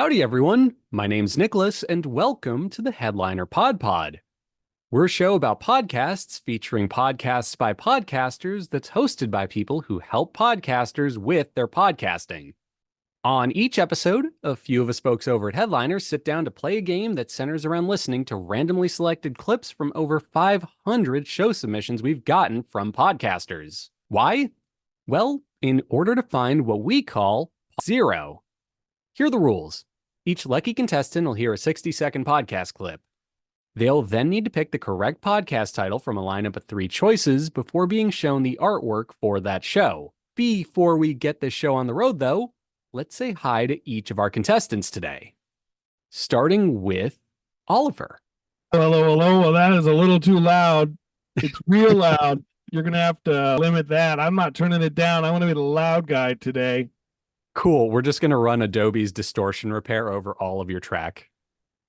Howdy, everyone. My name's Nicholas, and welcome to the Headliner PodPod. We're a show about podcasts featuring podcasts by podcasters that's hosted by people who help podcasters with their podcasting. On each episode, a few of us folks over at Headliner sit down to play a game that centers around listening to randomly selected clips from over 500 show submissions we've gotten from podcasters. Why? Well, in order to find what we call zero. Here are the rules. Each lucky contestant will hear a 60-second podcast clip. They'll then need to pick the correct podcast title from a lineup of 3 choices before being shown the artwork for that show. Before we get this show on the road, though, let's say hi to each of our contestants today. Starting with Oliver. Hello. Well, that is a little too loud. It's real loud. You're going to have to limit that. I'm not turning it down. I want to be the loud guy today. Cool. We're just going to run Adobe's distortion repair over all of your track.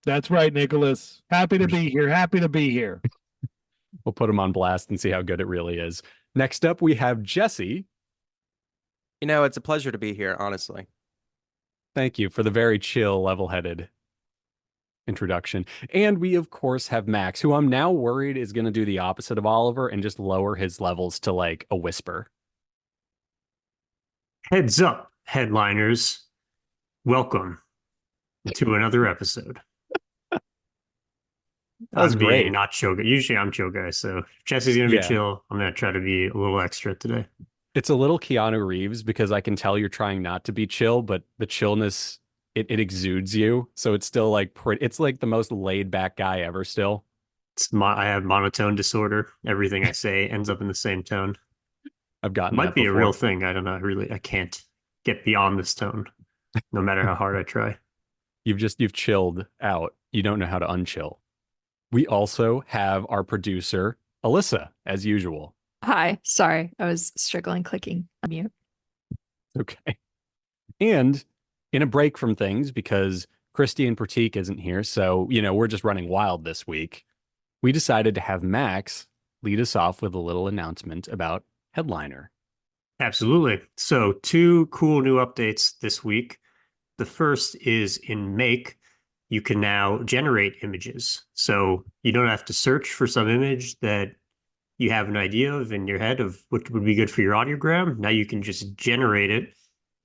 That's right, Nicholas. Happy to be here. We'll put him on blast and see how good it really is. Next up, we have Jesse. It's a pleasure to be here, honestly. Thank you for the very chill, level-headed introduction. And we, of course, have Max, who I'm now worried is going to do the opposite of Oliver and just lower his levels to like a whisper. Heads up, headliners. Welcome to another episode. That was great. Not chill guy. Usually I'm chill guy, so if Jesse's going to be chill, I'm going to try to be a little extra today. It's a little Keanu Reeves because I can tell you're trying not to be chill, but the chillness, it exudes you. So it's still like, it's like the most laid back guy ever still. I have monotone disorder. Everything I say ends up in the same tone. I've gotten It might be a real thing. I don't know. I can't get beyond this tone, no matter how hard I try. You've chilled out. You don't know how to unchill. We also have our producer, Elissa, as usual. Hi. Sorry. I was struggling clicking on mute. Okay. And in a break from things, because Christy and Pratik isn't here, so, we're just running wild this week, we decided to have Max lead us off with a little announcement about Headliner. Absolutely. So 2 cool new updates this week. The first is in Make, you can now generate images. So you don't have to search for some image that you have an idea of in your head of what would be good for your audiogram. Now you can just generate it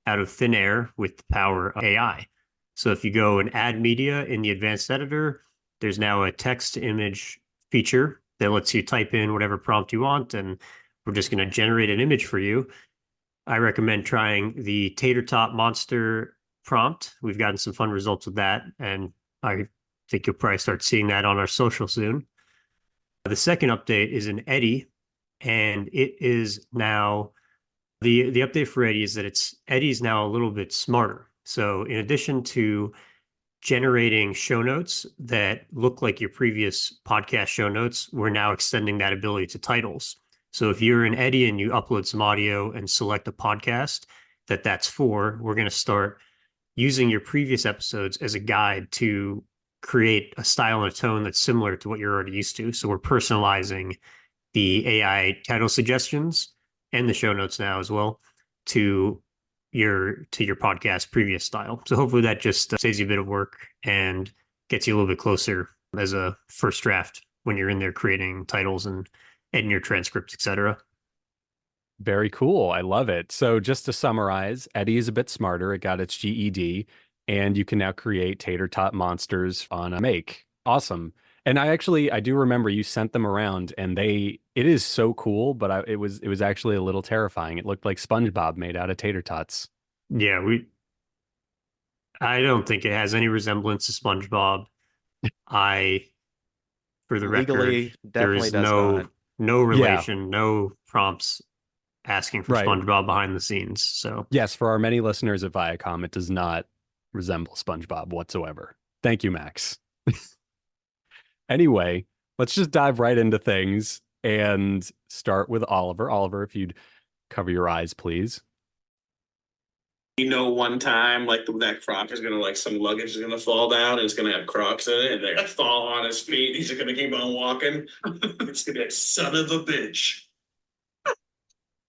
out of thin air with the power of AI. So if you go and add media in the advanced editor, there's now a text to image feature that lets you type in whatever prompt you want, and we're just going to generate an image for you. I recommend trying the tater tot monster prompt. We've gotten some fun results with that, and I think you'll probably start seeing that on our social soon. The second update is in Eddie, and it is now the update for Eddie is that Eddie's now a little bit smarter. So in addition to generating show notes that look like your previous podcast show notes, we're now extending that ability to titles. So if you're in Eddie and you upload some audio and select a podcast that's for, we're going to start using your previous episodes as a guide to create a style and a tone that's similar to what you're already used to. So we're personalizing the AI title suggestions and the show notes now as well to your podcast previous style. So hopefully that just saves you a bit of work and gets you a little bit closer as a first draft when you're in there creating titles and editing your transcripts, etc. Very cool. I love it. So just to summarize, Eddie is a bit smarter. It got its GED, and you can now create tater tot monsters on a Make. Awesome. And I do remember you sent them around, and it is so cool, but it was actually a little terrifying. It looked like SpongeBob made out of tater tots. Yeah, I don't think it has any resemblance to SpongeBob. For the Legally, record, there is not. no relation, no prompts asking for Right. SpongeBob behind the scenes. So Yes, for our many listeners at Viacom, it does not resemble SpongeBob whatsoever. Thank you, Max. Anyway, let's just dive right into things and start with Oliver. Oliver, if you'd cover your eyes, please. One time, that croc is gonna some luggage is gonna fall down and it's gonna have crocs in it, and they're gonna fall on his feet. He's gonna keep on walking. It's gonna be like, son of a bitch.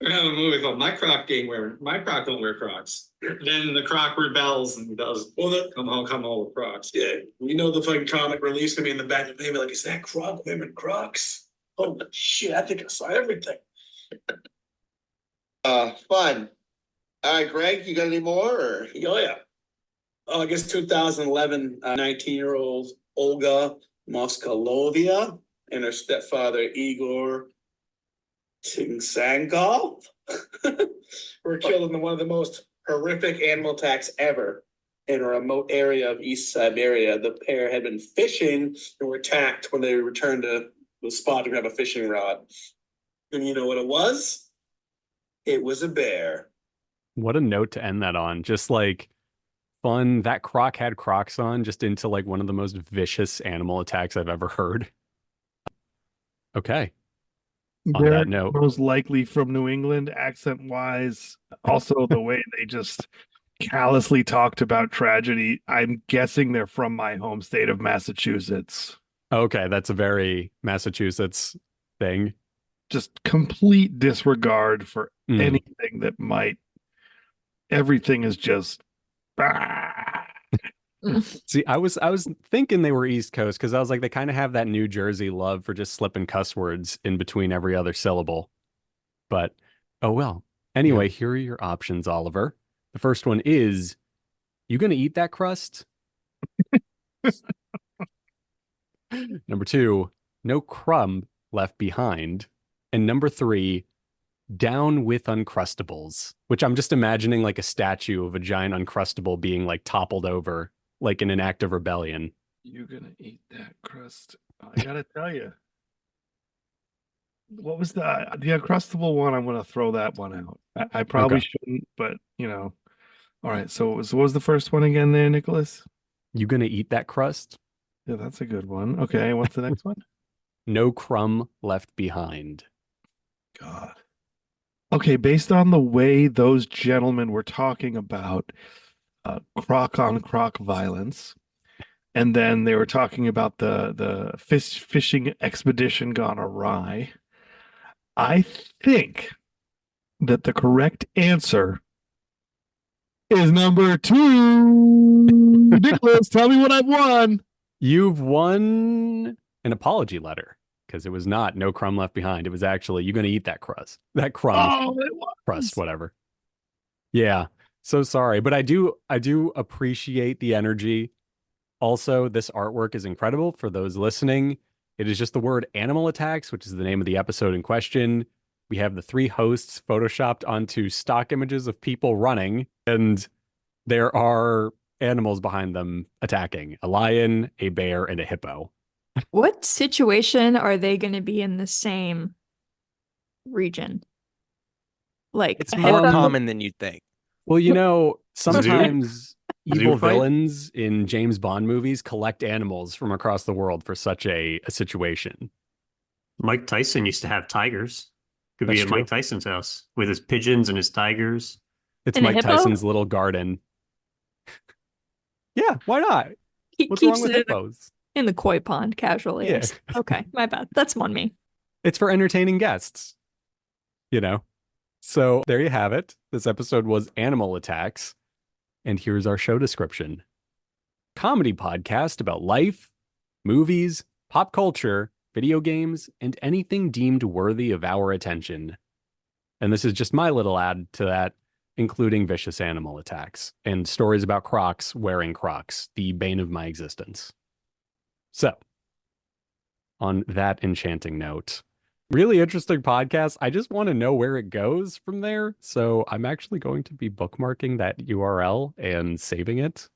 We're having a movie called My Croc Don't Wear Crocs. Then the Croc rebels and does come home with Crocs. Yeah, you know the fucking comic release gonna be in the back of the paper, like, is that Croc women Crocs? Holy shit, I think I saw everything. Fun. All right, Greg, you got any more? Or? Oh yeah. I guess 2011, 19-year-old Olga Moskalovia and her stepfather Igor Tingsangov were killed in one of the most horrific animal attacks ever in a remote area of East Siberia. The pair had been fishing and were attacked when they returned to the spot to grab a fishing rod. And you know what it was? It was a bear. What a note to end that on. Just like fun. That croc had Crocs on, just into like one of the most vicious animal attacks I've ever heard. Okay. On They're that note, most likely from New England, accent-wise. Also, the way they just callously talked about tragedy. I'm guessing they're from my home state of Massachusetts. okay, that's a very Massachusetts thing. Just complete disregard for Mm. anything that might. Everything is just. See, I was thinking they were East Coast because I was like, they kind of have that New Jersey love for just slipping cuss words in between every other syllable. But oh well. Anyway, here are your options, Oliver. The first one is, you gonna eat that crust? Number 2, no crumb left behind. And number 3, down with Uncrustables, which I'm just imagining like a statue of a giant Uncrustable being like toppled over, like in an act of rebellion. You're gonna eat that crust. I gotta tell you. What was the Uncrustable one? I'm gonna throw that one out. I probably Okay. shouldn't, but you know. All right. So what was the first one again there, Nicholas? You gonna eat that crust? Yeah, that's a good one. Okay. What's the next one? No crumb left behind. God. Okay, based on the way those gentlemen were talking about croc on croc violence, and then they were talking about the fishing expedition gone awry, I think that the correct answer is number 2. Nicholas, tell me what I've won. You've won an apology letter because it was not no crumb left behind. It was actually, you're gonna eat that crust, that crumb. Oh, it was. Crust, whatever. Yeah, so sorry, but I do appreciate the energy. Also, this artwork is incredible. For those listening, it is just the word animal attacks, which is the name of the episode in question. We have the 3 hosts photoshopped onto stock images of people running, and there are animals behind them attacking: a lion, a bear, and a hippo. What situation are they going to be in the same region? Like It's a more hippo? common than you'd think. Well, you know, Zoo? sometimes evil Zoo fight? villains in James Bond movies collect animals from across the world for such a situation. Mike Tyson used to have tigers. Could That's be at true. Mike Tyson's house with his pigeons and his tigers. It's And a Mike hippo? Tyson's little garden. Yeah, why not? He What's keeps wrong with it hippos? in the koi pond casually. Yeah. Okay, my bad. That's on me. It's for entertaining guests, you know? So there you have it. This episode was Animal Attacks. And here's our show description. Comedy podcast about life, movies, pop culture, video games, and anything deemed worthy of our attention. And this is just my little add to that, including vicious animal attacks and stories about Crocs wearing Crocs, the bane of my existence. So, on that enchanting note, really interesting podcast. I just want to know where it goes from there. So I'm actually going to be bookmarking that URL and saving it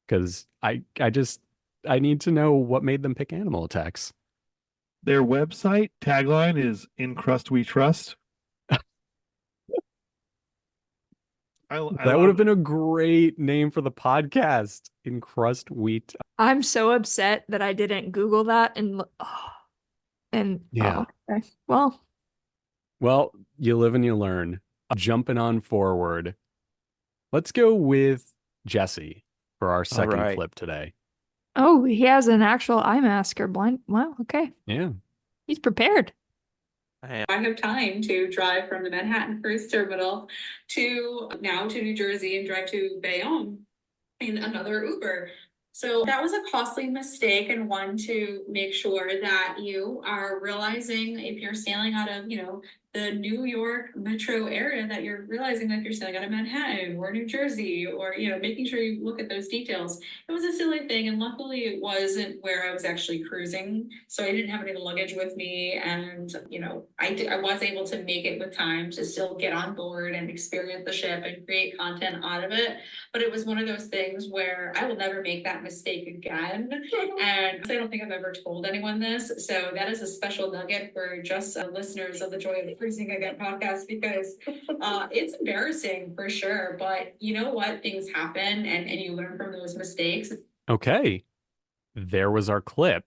because I need to know what made them pick animal attacks. Their website tagline is "In Crust We Trust." That would have been a great name for the podcast. In Crust Wheat. I'm so upset that I didn't Google that Yeah. okay. Well, You live and you learn. Jumping on forward. Let's go with Jesse for our second right. clip today. oh, he has an actual eye mask or blind. Wow, okay. Yeah. He's prepared. I I have time to drive from the Manhattan Cruise Terminal to New Jersey and drive to Bayonne in another Uber. So that was a costly mistake, and one to make sure that you are realizing if you're sailing out of, the New York metro area, that you're realizing that if you're sailing out of Manhattan or New Jersey, or, making sure you look at those details. It was a silly thing, and luckily it wasn't where I was actually cruising. So I didn't have any luggage with me, and, I was able to make it with time to still get on board and experience the ship and create content out of it. But it was one of those things where I will never make that mistake again. And I don't think I've ever told anyone this. So that is a special nugget for just listeners of the Joy of Cruising Again podcast, because it's embarrassing for sure. But you know what? Things happen, and you learn from those mistakes. Okay. There was our clip.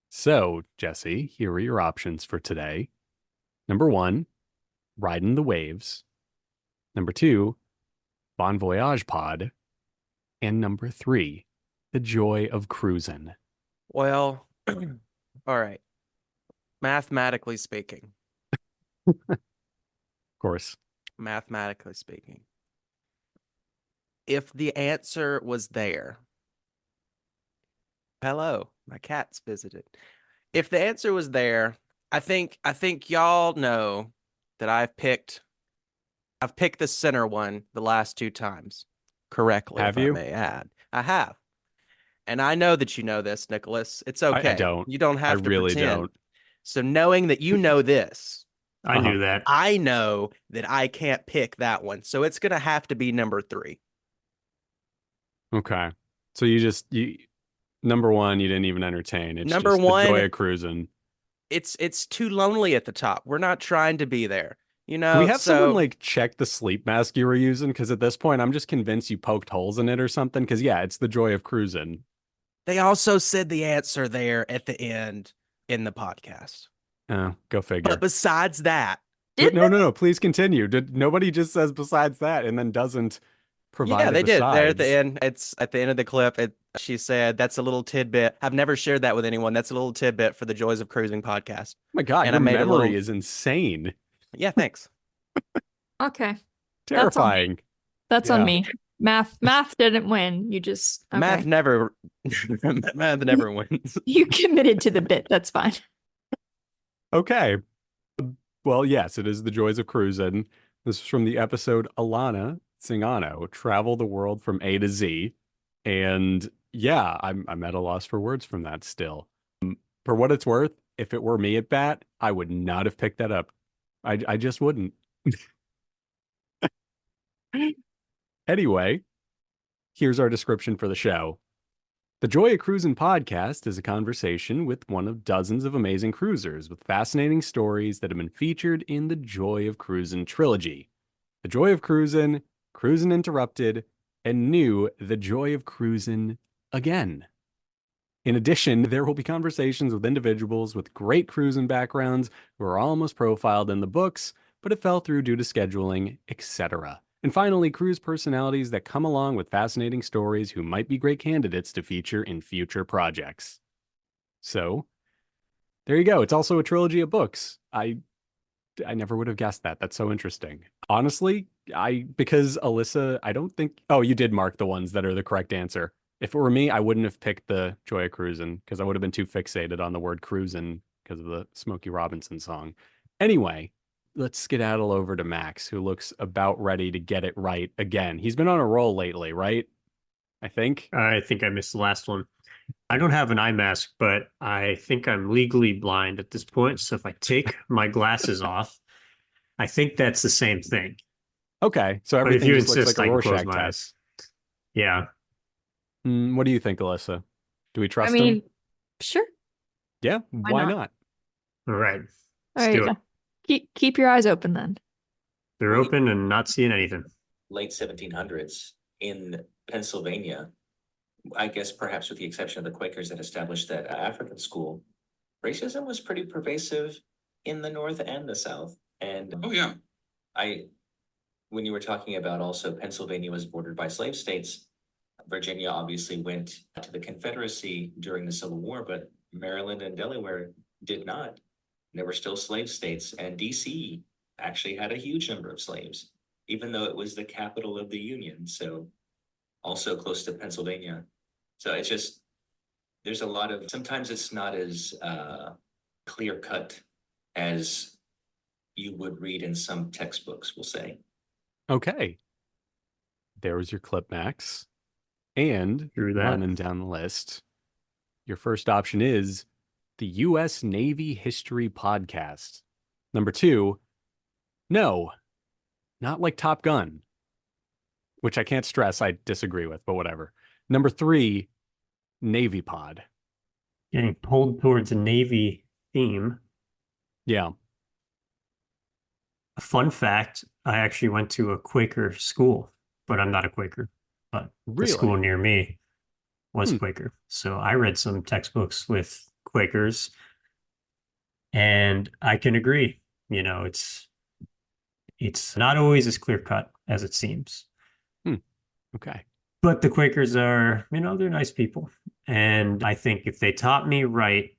So, Jesse, here are your options for today. Number 1, Riding the Waves. Number 2, Bon Voyage Pod. And number 3, The Joy of Cruising. Well, all right. Mathematically speaking, Of course. if the answer was there, hello, my cat's visited. If the answer was there, I think y'all know that I've picked the center one the last 2 times correctly. Have if you? I may add, I have, and I know that you know this, Nicholas. It's okay. I don't. You don't have I to really pretend. don't. So knowing that you know this, I knew that. I know that I can't pick that one. So it's gonna have to be number 3. Okay. So you number 1, you didn't even entertain. It's Number just one, The Joy of Cruising. It's too lonely at the top. We're not trying to be there. Can we have someone check the sleep mask you were using? Because at this point, I'm just convinced you poked holes in it or something. Because yeah, it's The Joy of Cruising. They also said the answer there at the end in the podcast. Oh, go figure. But besides that, No. Please continue. Nobody just says besides that and then doesn't provide. yeah, they did. besides. There at the end. It's at the end of the clip. She said that's a little tidbit. I've never shared that with anyone. That's a little tidbit for the Joys of Cruising podcast. Oh my God, and your I made memory is insane. Yeah, thanks. Okay. Terrifying. That's Yeah. on me. Math didn't win. You just okay. Math never wins. You committed to the bit. That's fine. Okay. Well, yes, it is The Joys of Cruising. This is from the episode Alana Singano, Travel the World from A to Z. And yeah, I'm at a loss for words from that still. For what it's worth, if it were me at bat, I would not have picked that up. I just wouldn't. Anyway, here's our description for the show. The Joy of Cruising podcast is a conversation with one of dozens of amazing cruisers with fascinating stories that have been featured in the Joy of Cruising trilogy. The Joy of Cruising, Cruising Interrupted, and new The Joy of Cruising Again. In addition, there will be conversations with individuals with great cruising backgrounds who are almost profiled in the books, but it fell through due to scheduling, etc. And finally, cruise personalities that come along with fascinating stories who might be great candidates to feature in future projects. So, there you go. It's also a trilogy of books. I never would have guessed that. That's so interesting. Honestly, because Elissa, I don't think... Oh, you did mark the ones that are the correct answer. If it were me, I wouldn't have picked the Joy of Cruising because I would have been too fixated on the word cruising because of the Smokey Robinson song. Anyway, let's skedaddle over to Max, who looks about ready to get it right again. He's been on a roll lately, right? I think I missed the last one. I don't have an eye mask, but I think I'm legally blind at this point. So if I take my glasses off, I think that's the same thing. Okay, so But if everything you just looks insist, like a I can close Rorschach my test. eyes. Yeah. What do you think, Elissa? Do we trust I mean, him? sure. Yeah, why not? All right. All Let's do right. it. Keep your eyes open then. They're open and not seeing anything. Late 1700s in Pennsylvania, I guess perhaps with the exception of the Quakers that established that African school, racism was pretty pervasive in the North and the South. And Oh yeah. when you were talking about also Pennsylvania was bordered by slave states, Virginia obviously went to the Confederacy during the Civil War, but Maryland and Delaware did not. There were still slave states, and DC actually had a huge number of slaves, even though it was the capital of the Union. So also close to Pennsylvania. So it's just, there's a lot of, sometimes it's not as clear cut as you would read in some textbooks, we'll say. Okay. There was your clip, Max. And Through that. running down the list, your first option is the U.S. Navy History Podcast. Number 2, no, not like Top Gun, which I can't stress I disagree with, but whatever. Number 3, Navy Pod. Getting pulled towards a Navy theme. Yeah. A fun fact, I actually went to a Quaker school, but I'm not a Quaker. But the school Really? near me was Quaker. So I read some textbooks with Quakers, and I can agree. You know, it's not always as clear cut as it seems. Okay. But the Quakers are, you know, they're nice people. And I think if they taught me right,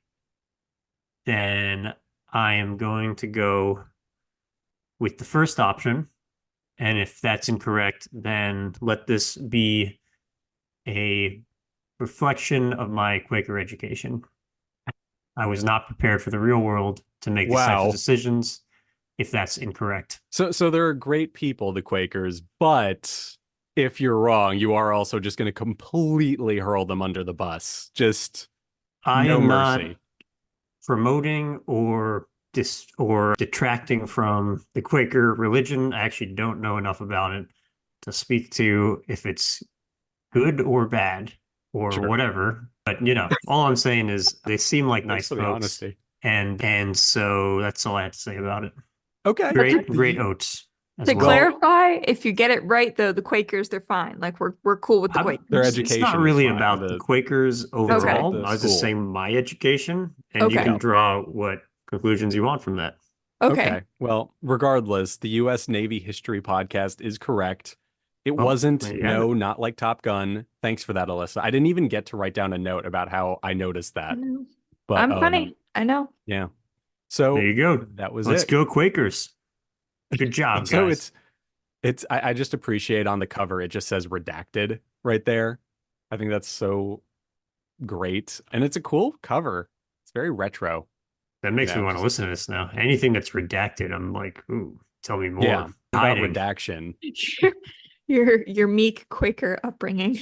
then I am going to go with the first option. And if that's incorrect, then let this be a reflection of my Quaker education. I was not prepared for the real world to make these types of decisions if that's incorrect. So they're great people, the Quakers, but if you're wrong, you are also just going to completely hurl them under the bus. Just I no am mercy. not promoting or detracting from the Quaker religion. I actually don't know enough about it to speak to if it's good or bad or whatever. But you know, all I'm saying is they seem like nice Thanks for the folks. honesty. And so that's all I have to say about it. Okay. Great oats. To clarify, if you get it right, though, the Quakers, they're fine. Like we're cool with the Quakers. Their It's education not is really fine. about the Quakers overall. the I was just school. saying my education, and you Okay. can draw what conclusions you want from that. Okay. Well, regardless, the U.S. Navy History Podcast is correct. It wasn't, there you have it. not like Top Gun. Thanks for that, Elissa. I didn't even get to write down a note about how I noticed I that. know. But I'm funny. I know. Yeah. So There you go. that was Let's it. go Quakers. Good job, guys. So I just appreciate on the cover, it just says redacted right there. I think that's so great. And it's a cool cover. It's very retro. That makes me want to just- listen to this now. Anything that's redacted, I'm like, ooh, tell me more. Yeah. About Hiding. redaction. Your meek Quaker upbringing.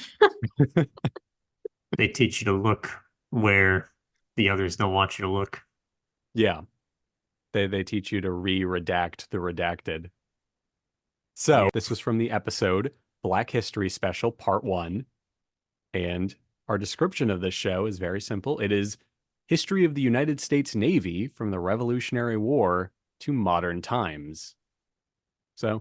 They teach you to look where the others don't want you to look. Yeah. They teach you to re-redact the redacted. So this was from the episode Black History Special Part 1. And our description of this show is very simple. It is history of the United States Navy from the Revolutionary War to modern times. So,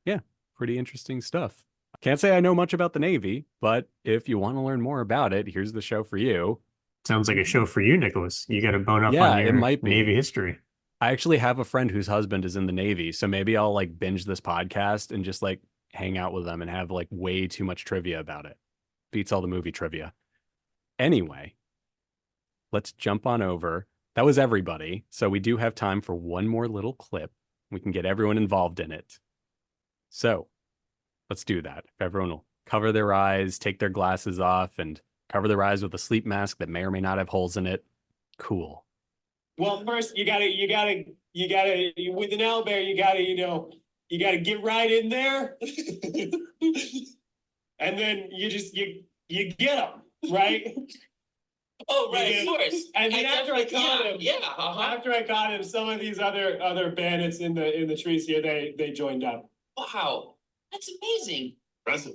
yeah, pretty interesting stuff. Can't say I know much about the Navy, but if you want to learn more about it, here's the show for you. Sounds like a show for you, Nicholas. You got to bone up Yeah, on your it might be. Navy history. I actually have a friend whose husband is in the Navy, so maybe I'll like binge this podcast and just like hang out with them and have like way too much trivia about it. Beats all the movie trivia. Anyway, let's jump on over. That was everybody. So we do have time for one more little clip. We can get everyone involved in it. So let's do that. If everyone will cover their eyes, take their glasses off, and cover their eyes with a sleep mask that may or may not have holes in it. Cool. Well, first you gotta, with an owlbear, you gotta get right in there. And then you get them, right? Oh, right, Yeah. of course. And then after I caught him, uh-huh. after I caught him, some of these other bandits in the trees here, they joined up. Wow, that's amazing. Impressive.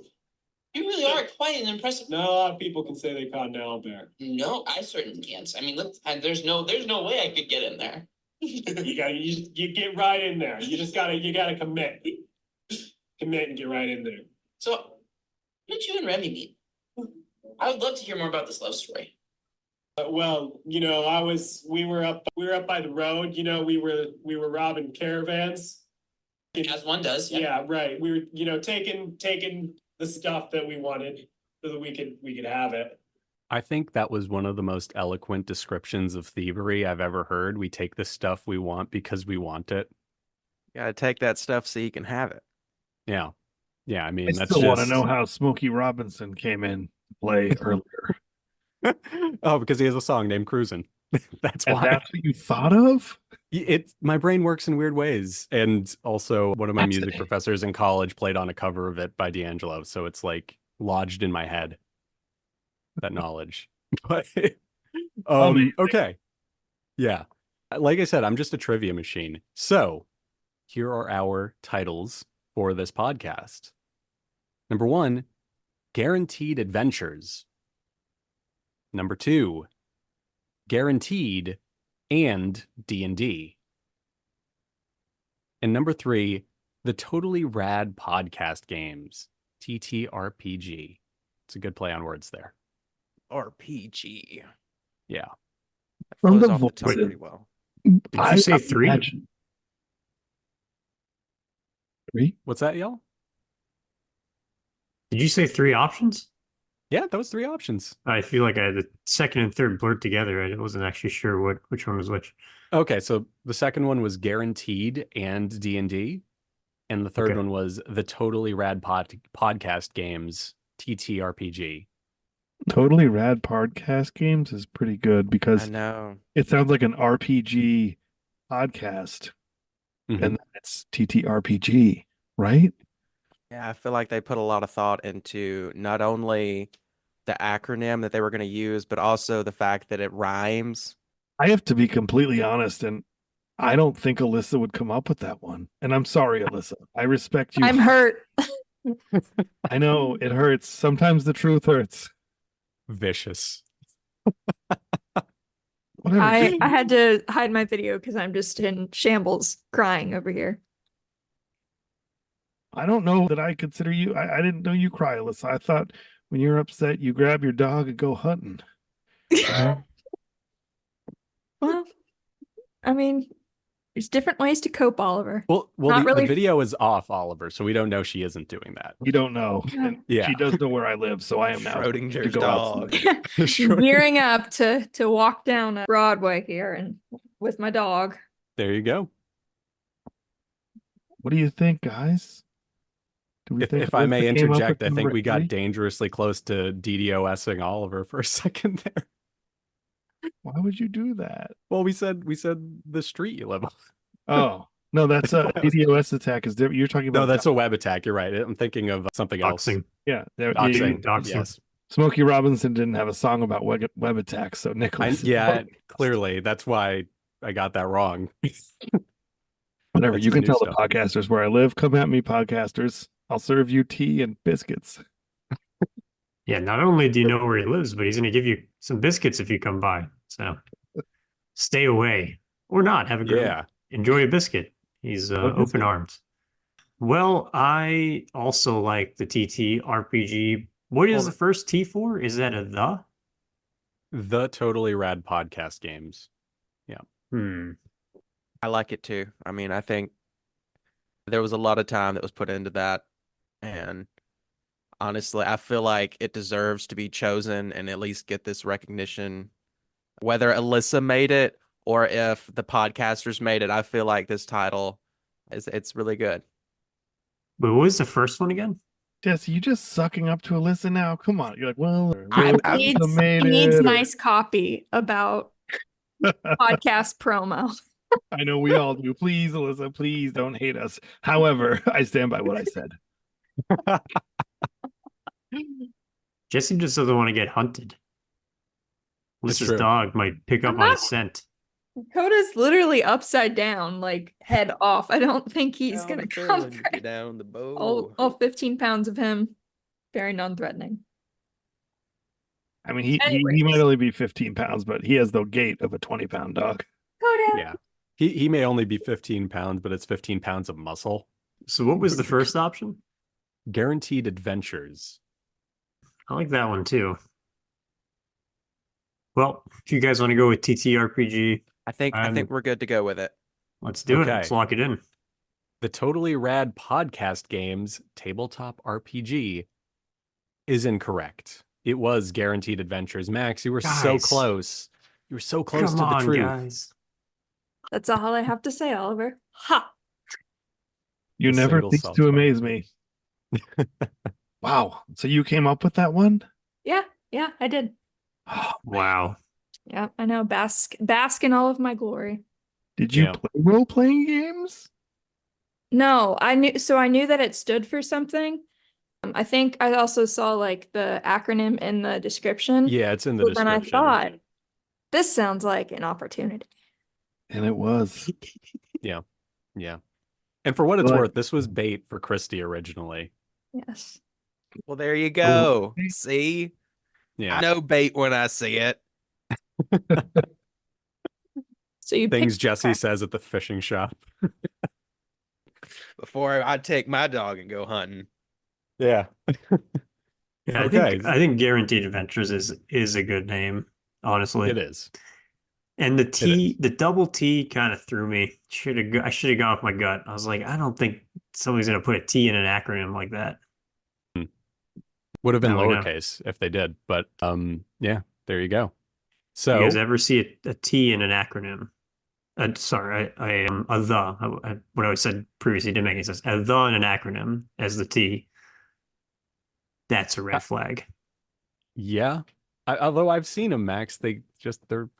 You really are quite an impressive. Not a lot of people can say they caught an owlbear. No, I certainly can't. I mean, look, there's no way I could get in there. You get right in there. You gotta commit. Commit and get right in there. So, how did you and Remy meet? I would love to hear more about this love story. Well, we were up by the road. We were robbing caravans. As one does. Yeah, right. We were, taking the stuff that we wanted so that we could have it. I think that was one of the most eloquent descriptions of thievery I've ever heard. We take the stuff we want because we want it. Gotta take that stuff so you can have it. Yeah. Yeah, I I mean, that's still want to just know how Smokey Robinson came in to play earlier. Oh, because he has a song named Cruisin'. That's And why. that's what you thought of? My brain works in weird ways. And also one of my music Fascinating. professors in college played on a cover of it by D'Angelo. So it's like lodged in my head, that knowledge. But Amazing. okay. Yeah. Like I said, I'm just a trivia machine. So here are our titles for this podcast. Number 1, Guaranteed Adventures. Number 2, Guaranteed and D&D. And number 3, the Totally Rad Podcast Games, TTRPG. It's a good play on words there. RPG. Yeah. That From flows the off the tongue voices. pretty well. Did you say 3? imagine- 3? What's that, y'all? Did you say 3 options? Yeah, that was 3 options. I feel like I had the second and third blurred together. I wasn't actually sure which one was which. Okay, so the second one was Guaranteed and D&D. And the third Okay. one was the Totally Rad Podcast Games, TTRPG. Totally Rad Podcast Games is pretty good I because know. it sounds like an RPG podcast, Mhm. and it's TTRPG, right? Yeah, I feel like they put a lot of thought into not only the acronym that they were going to use, but also the fact that it rhymes. I have to be completely honest, and I don't think Elissa would come up with that one. And I'm sorry, Elissa. I respect you. I'm hurt. I know it hurts. Sometimes the truth hurts. Vicious. Whatever. I had to hide my video because I'm just in shambles crying over here. I don't know that I consider you. I didn't know you cry, Alyssa. I thought when you're upset, you grab your dog and go hunting. Well, I mean, there's different ways to cope, Oliver. Well, Not the really- video is off, Oliver, so we don't know she isn't doing that. You don't know. And Yeah. she does know where I live, so I am now to Schrodinger's go dog. outside. Gearing up to walk down Broadway here and with my dog. There you go. What do you think, guys? Do we think If I may Alyssa came up interject, with I think number we got 3? dangerously close to DDoSing Oliver for a second there. Why would you do that? Well, we said the street you live on. Oh, no, that's a DDoS attack is different. You're talking about No, that's a web attack. You're right. I'm thinking of something else. Doxing. yeah. Doxing. Doxing. Yes. Smokey Robinson didn't have a song about web attacks, so Nicholas. Clearly. That's why I got that wrong. Whatever. That's You his can new tell stuff. the podcasters where I live. Come at me, podcasters. I'll serve you tea and biscuits. Yeah, not only do you know where he lives, but he's going to give you some biscuits if you come by. So stay away or not. Have a great Yeah. enjoy a biscuit. He's open arms. Well, I also like the TT RPG. What is the first T for? Is that a the? The Totally Rad Podcast Games. I like it too. I mean, I think there was a lot of time that was put into that. And honestly, I feel like it deserves to be chosen and at least get this recognition. Whether Elissa made it or if the podcasters made it, I feel like this title it's really good. But what was the first one again? Jesse, you just sucking up to Alyssa now. Come on. You're like, well, I'm- He Alyssa made needs it, or- nice copy about podcast promo. I know we all do. Please, Alyssa, please don't hate us. However, I stand by what I said. Jesse just doesn't want to get hunted. It's Alyssa's true. dog might pick up I'm on not- his scent. Coda's literally upside down, like head off. I don't think he's gonna come for down the bow. all 15 pounds of him. Very non-threatening. I mean, he Anyways. might only be 15 pounds, but he has the gait of a 20-pound dog. Coda. Yeah. He may only be 15 pounds, but it's 15 pounds of muscle. So what was the first option? Guaranteed Adventures. I like that one too. Well, if you guys want to go with TTRPG, I think we're good to go with it. let's do it. Okay. Let's lock it in. The Totally Rad Podcast Games Tabletop RPG is incorrect. It was Guaranteed Adventures. Max, you were so Guys. close. You were so close Come to the on, truth. guys. That's all I have to say, Oliver. Ha! You The never single cease self. to amaze me. Wow. So you came up with that one? Yeah, I did. Oh, Wow. Yeah, I know. Bask in all of my glory. did you Yeah. play role-playing games? No, I knew that it stood for something. I think I also saw like the acronym in the description. Yeah, it's in the But then I description. thought, this sounds like an opportunity. And it was. Yeah. And for what it's Like- worth, this was bait for Christy originally. Yes. Well, there you go. Oh. See? Yeah. I know bait when I see it. So you Things picked- Jesse says at the fishing shop. Before I take my dog and go hunting. Yeah. Yeah, Okay. I think Guaranteed Adventures is a good name, honestly. It is. And the double T kind of threw me. I should have gone with my gut. I was like, I don't think somebody's gonna put a T in an acronym like that. Would have been Now we know. lowercase if they did, but yeah, there you go. You So guys ever see a T in an acronym? Sorry, I am a the. What I said previously didn't make any sense. A the in an acronym as the T. That's a red flag. yeah, although I've seen them, Max, they're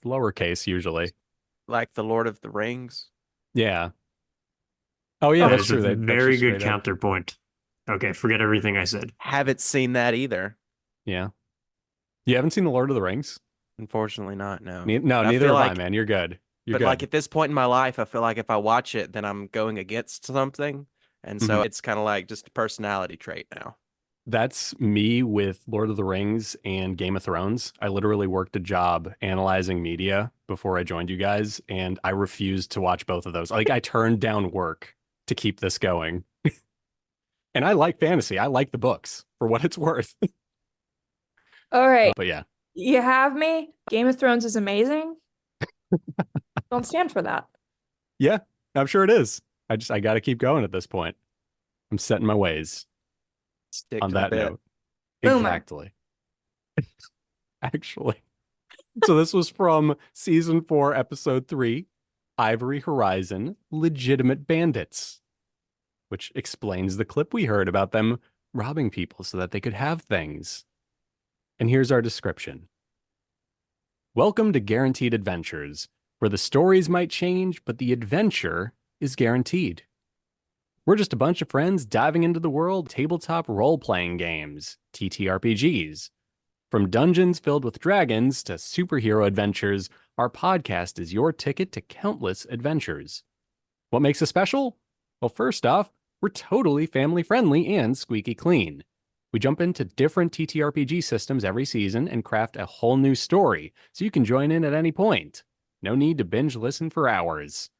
lowercase usually. Like the Lord of the Rings. Yeah. Oh yeah, That that's is true. a That's very just good straight up. counterpoint. Okay, forget everything I said. Haven't seen that either. Yeah. You haven't seen the Lord of the Rings? Unfortunately not, no. No, But I neither feel have I, like- man. You're good. You're But good. like at this point in my life, I feel like if I watch it, then I'm going against something. And so it's kind of like just a personality trait now. That's me with Lord of the Rings and Game of Thrones. I literally worked a job analyzing media before I joined you guys, and I refused to watch both of those. Like, I turned down work to keep this going. And I like fantasy. I like the books for what it's worth. All right. But yeah, You have me. Game of Thrones is amazing. Don't stand for that. yeah, I'm sure it is. I got to keep going at this point. I'm setting my ways Stick on to the that bit. note. Boomer. Exactly. Actually. So this was from season 4, episode 3, Ivory Horizon, Legitimate Bandits, which explains the clip we heard about them robbing people so that they could have things. And here's our description. Welcome to Guaranteed Adventures, where the stories might change, but the adventure is guaranteed. We're just a bunch of friends diving into the world of tabletop role-playing games, TTRPGs. From dungeons filled with dragons to superhero adventures, our podcast is your ticket to countless adventures. What makes us special? Well, first off, we're totally family-friendly and squeaky clean. We jump into different TTRPG systems every season and craft a whole new story, so you can join in at any point. No need to binge listen for hours.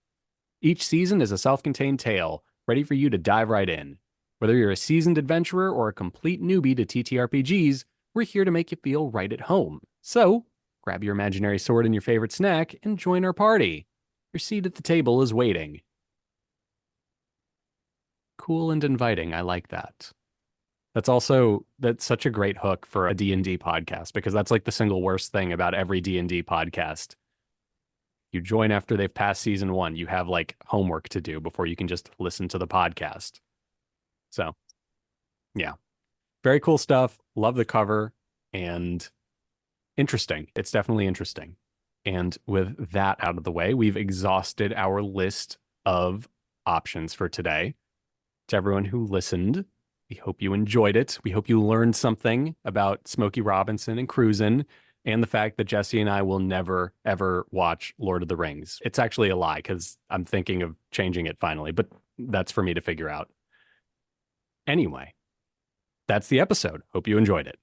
Each season is a self-contained tale, ready for you to dive right in. Whether you're a seasoned adventurer or a complete newbie to TTRPGs, we're here to make you feel right at home. So, grab your imaginary sword and your favorite snack and join our party. Your seat at the table is waiting. Cool and inviting, I like that. That's such a great hook for a D&D podcast, because that's like the single worst thing about every D&D podcast. You join after they've passed season 1. You have like homework to do before you can just listen to the podcast. So, yeah. Very cool stuff. Love the cover and interesting. It's definitely interesting. And with that out of the way, we've exhausted our list of options for today. To everyone who listened, we hope you enjoyed it. We hope you learned something about Smokey Robinson and cruising, and the fact that Jesse and I will never, ever watch Lord of the Rings. It's actually a lie, because I'm thinking of changing it finally, but that's for me to figure out. Anyway, that's the episode. Hope you enjoyed it.